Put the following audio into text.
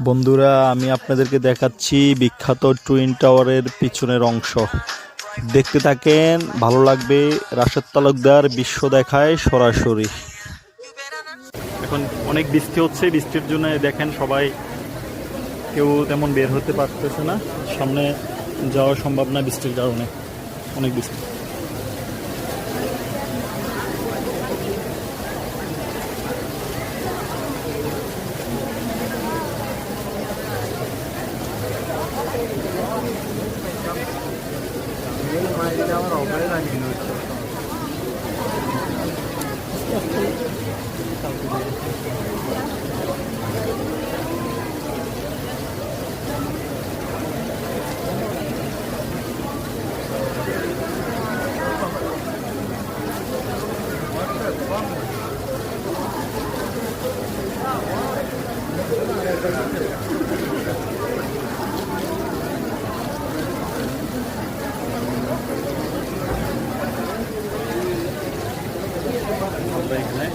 বন্ধুরা, আমি আপনাদেরকে দেখাচ্ছি বিখ্যাত টুইন টাওয়ারের পিছনের অংশ। দেখতে থাকেন, ভালো লাগবে। রাশেদ তালুকদার বিশ্ব দেখায় সরাসরি। এখন অনেক বৃষ্টি হচ্ছে, বৃষ্টির জন্য দেখেন সবাই কেউ তেমন বের হতে পারতেছে না, সামনে যাওয়া সম্ভব না বৃষ্টির কারণে, অনেক বৃষ্টি। আমরা এখানে